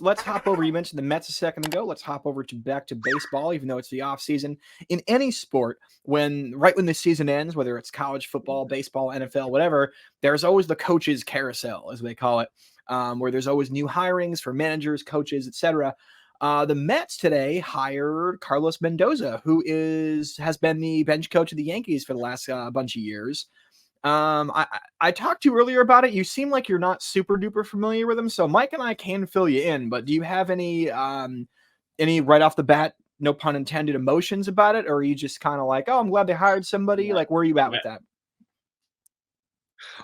let's hop over. You mentioned the Mets a second ago. Let's hop over to back to baseball, even though it's the off season. In any sport, right when the season ends, whether it's college football, baseball, NFL, whatever, there's always the coaches carousel, as they call it, where there's always new hirings for managers, coaches, etc. The Mets today hired Carlos Mendoza, who has been the bench coach of the Yankees for the last bunch of years. I talked to you earlier about it. You seem like you're not super duper familiar with him, so Mike and I can fill you in. But do you have any right off the bat, no pun intended, emotions about it, or are you just kind of like, oh, I'm glad they hired somebody? Yeah. Like, where are you at with that?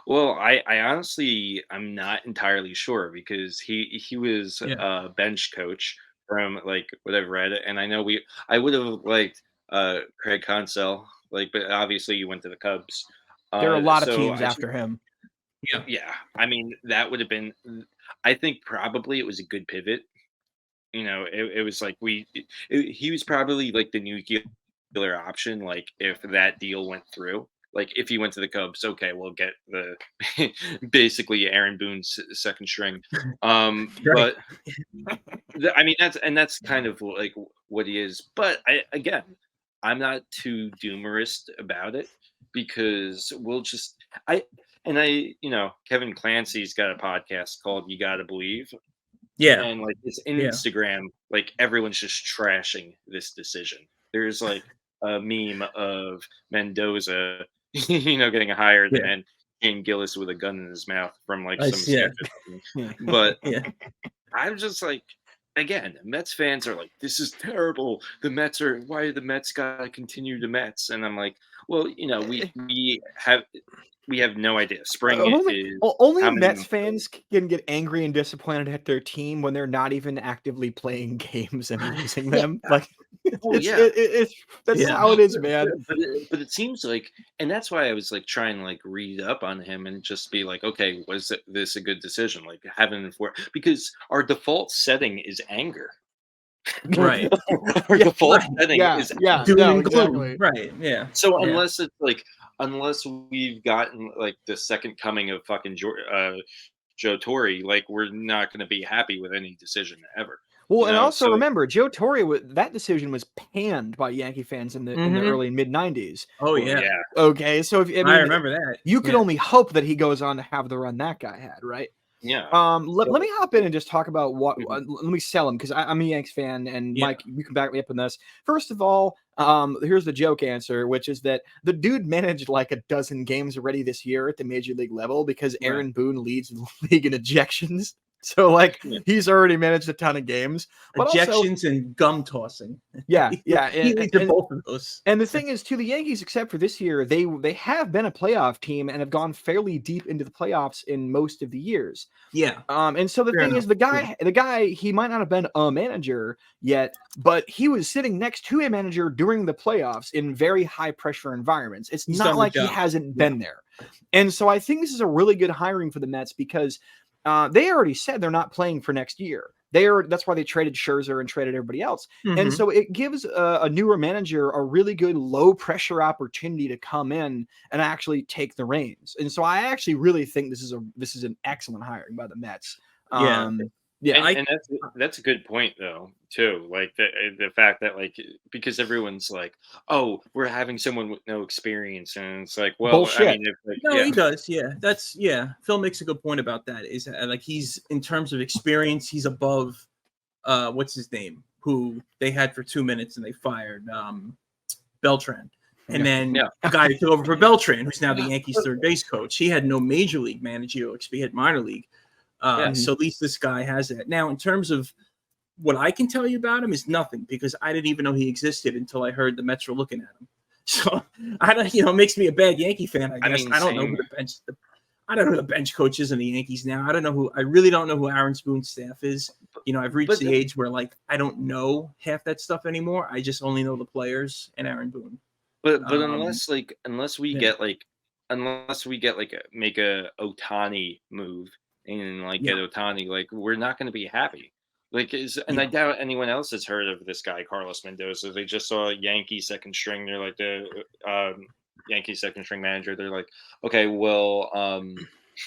Well, I honestly I'm not entirely sure because he was a bench coach from like what I've read, and I would have liked Craig Consell, like, but obviously you went to the Cubs. There are a lot of So teams after him. yeah, I mean that would have been. I think probably it was a good pivot. It was like he was probably like the nuclear option. Like if that deal went through, like if he went to the Cubs, okay, we'll get the basically Aaron Boone's second string. Right. But I mean that's kind of like what he is. But I'm not too doomerist about it because Kevin Clancy's got a podcast called You Gotta Believe, Yeah. and like his Instagram, like everyone's just trashing this decision. There's like a meme of Mendoza, getting hired, Yeah. and Shane Gillis with a gun in his mouth from like I some see, yeah. sketch. But Yeah. I'm just like, again, Mets fans are like, this is terrible. Why the Mets gotta continue the Mets? And I'm like, well, we have no idea. Spring is Only how many Mets months fans can get angry and disappointed at their team when they're not even actively playing games and losing them. Like, Oh yeah, that's how it is, man. but it seems like, and that's why I was like trying to like read up on him and just be like, okay, this a good decision? Like having because our default setting is anger. Right. Our default setting Yeah, is yeah, Doom no, and gloom. exactly. Right. Yeah. so Yeah. unless we've gotten like the second coming of fucking Joe Torre, like we're not going to be happy with any decision ever. Well, and also So remember, Joe Torre, that decision was panned by Yankee fans in the Mhm. early mid '90s. Oh well, yeah. yeah, Okay, so I remember that. you could Yeah. only hope that he goes on to have the run that guy had, right? yeah. Let me hop in and just talk about what. Mhm. Let me sell him because I'm a Yanks fan, and Yeah. Mike, you can back me up on this. First of all, here's the joke answer, which is that the dude managed like a dozen games already this year at the major league level because Right. Aaron Boone leads the league in ejections. So like Yeah. he's already managed a ton of games, but Ejections and gum tossing. yeah, He leads in both of those. and the thing is, to the Yankees, except for this year, they have been a playoff team and have gone fairly deep into the playoffs in most of the years. Yeah. And so the Fair thing enough. is, the guy, he might not have been a manager yet, but he was sitting next to a manager during the playoffs in very high pressure environments. It's He's not done the like he job. hasn't been there. And so I think this is a really good hiring for the Mets because they already said they're not playing for next year. That's why they traded Scherzer and traded everybody else. And Mhm. so it gives a newer manager a really good low pressure opportunity to come in and actually take the reins. And so I actually really think this is an excellent hiring by the Mets. Yeah. Yeah, And that's a good point though too. Like the fact that like because everyone's like, oh, we're having someone with no experience, and it's like, well, Bullshit. I mean, if, like, No, yeah, he does. Yeah, Phil makes a good point about that. Is like he's in terms of experience, he's above. What's his name? Who they had for 2 minutes and they fired Beltran, and then Yeah. the guy who took over for Beltran, who's now the Yankees' third base coach. He had no major league managerial experience. He had minor league. So at least this guy has that. Now, in terms of what I can tell you about him is nothing because I didn't even know he existed until I heard the Mets were looking at him. So I don't, it makes me a bad Yankee fan. I guess I don't know who I don't know who the bench coach is in the Yankees now. I really don't know who Aaron Boone's staff is. I've reached the age where like I don't know half that stuff anymore. I just only know the players and Aaron Boone. But unless we get like make a Otani move and like get Otani, like we're not going to be happy. And I doubt anyone else has heard of this guy Carlos Mendoza. They just saw Yankee second string. They're like the Yankee second string manager. They're like, okay, well,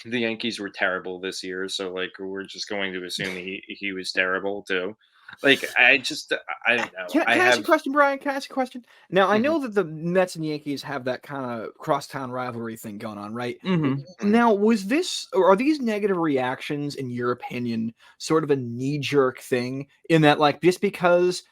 the Yankees were terrible this year, so like we're just going to assume he was terrible too. Like I don't know. Can I ask you a question, Brian? Can I ask you a question? Now, I Mhm, know that the Mets and Yankees have that kind of crosstown rivalry thing going on, right? Mm-hmm. Now, are these negative reactions, in your opinion, sort of a knee-jerk thing in that, like, just because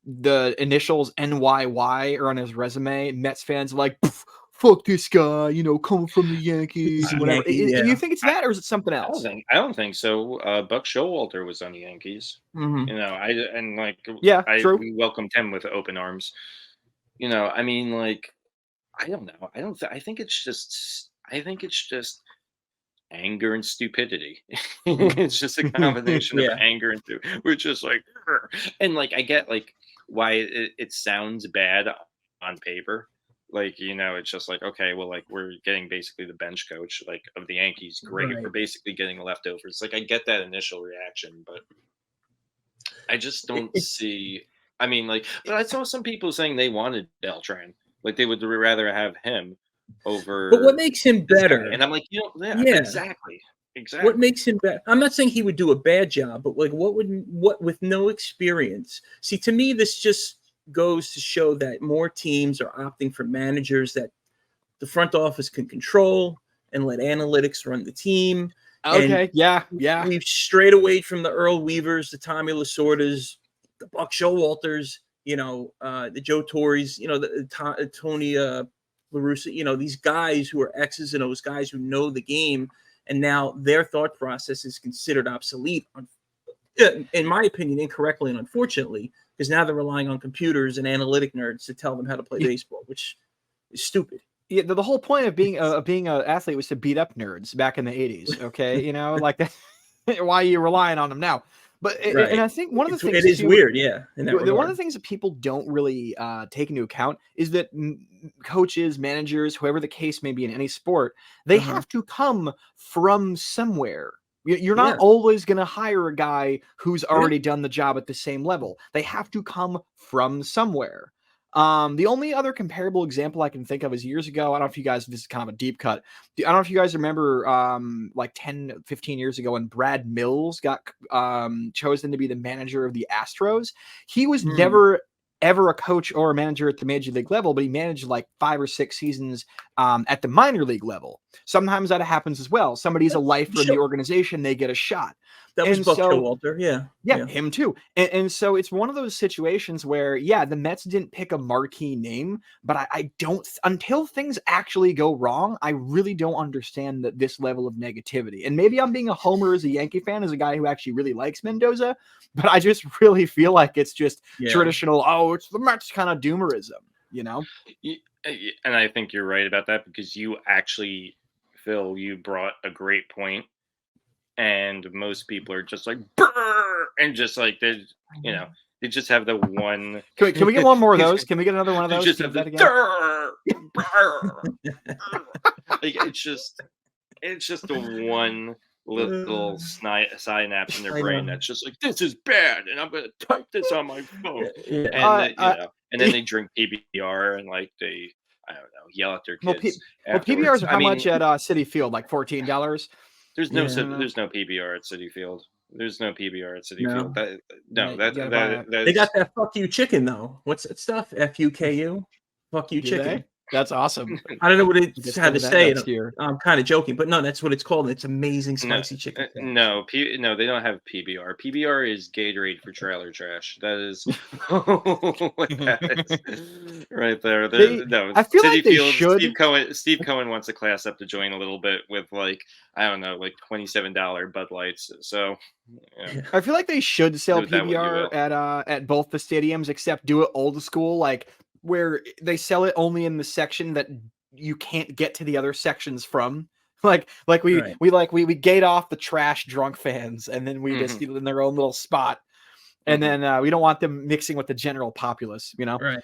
the initials NYY are on his resume, Mets fans are like, "Pff, fuck this guy, coming from the Yankees and whatever. Yankee, You yeah. think it's that, or is it something else? I don't think so. Buck Showalter was on the Yankees. Mm-hmm. Yeah, true. We welcomed him with open arms. I mean, like, I don't know. I think it's just anger and stupidity. It's just a combination of Yeah. anger and we're just like, "Grr." And like I get like why it sounds bad on paper. Like, it's just like, okay, well, like we're getting basically the bench coach like of the Yankees. Great. We're Right. basically getting leftovers. Like I get that initial reaction, but I just don't It's see. I mean, like, but I saw some people saying they wanted Beltran. Like they would rather have him but what over makes him this guy. And better? I'm like, yeah, Yeah. exactly. What Exactly. makes him better? I'm not saying he would do a bad job, but like what with no experience? See, to me, this just goes to show that more teams are opting for managers that the front office can control and let analytics run the team. And Okay, yeah. we've strayed away from the Earl Weavers, the Tommy Lasordas, the Buck Showalters, the Joe Torres, Tony La Russa, these guys who are X's and O's, guys who know the game, and now their thought process is considered obsolete, in my opinion, incorrectly and unfortunately, because now they're relying on computers and analytic nerds to tell them how to play baseball, which is stupid. Yeah, the whole point of being an athlete was to beat up nerds back in the 80s. Okay, like that. Why are you relying on them now? But and Right. I think one of the It things is too, weird, yeah, in that one of regard. the things that people don't really take into account is that coaches, managers, whoever the case may be in any sport, they Uh-huh. have to come from somewhere. You're not Yeah. always going to hire a guy who's Yeah. already done the job at the same level. They have to come from somewhere. The only other comparable example I can think of is years ago. I don't know if you guys, this is kind of a deep cut. I don't know if you guys remember like 10, 15 years ago when Brad Mills got chosen to be the manager of the Astros. He was Mm. never ever a coach or a manager at the major league level, but he managed like 5 or 6 seasons at the minor league level. Sometimes that happens as well. Somebody's a lifer in the organization, they get a shot. That was And Buck so Showalter, yeah. yeah, him too. And so it's one of those situations where, yeah, the Mets didn't pick a marquee name, but I don't, until things actually go wrong, I really don't understand this level of negativity. And maybe I'm being a homer as a Yankee fan, as a guy who actually really likes Mendoza, but I just really feel like it's just traditional, oh, it's the Mets kind of doomerism, And I think you're right about that because you actually, Phil, you brought a great point. And most people are just like, "Brr," and just like they just have the one. Can we get one more of those? Can we get another one of They those? just Can have we the do that again? like it's just the one little synapse in their I brain know. that's just like, this is bad, and I'm gonna type this on my phone. Yeah. And then they drink PBR and like they, I don't know, yell at their Well, kids PBRs afterwards. are I how mean, much at Citi Field? Like $14? there's Yeah. no PBR at Citi Field. There's no PBR at Citi No. Field. That Yeah, no, you that gotta that buy They got that's that fuck you chicken though. What's that stuff? FUKU? Fuck you Do chicken. they? That's awesome. I don't know what I it's guess how to maybe that say it. next year. I'm kind of joking, but no, that's what it's called. It's amazing spicy chicken sandwich. no, they don't have PBR. PBR is Gatorade for trailer trash. That is what that is right there. No, I feel Citi like they Field. should. Steve Cohen wants to class up the joint a little bit with like, I don't know, like $27 Bud Lights. So yeah, I feel like they should sell do with that what you will. PBR at both the stadiums, except do it old school, like where they sell it only in the section that you can't get to the other sections from. Like Right. we gate off the trash drunk fans, and then we just in their own little spot, and then we don't want them mixing with the general populace, Right.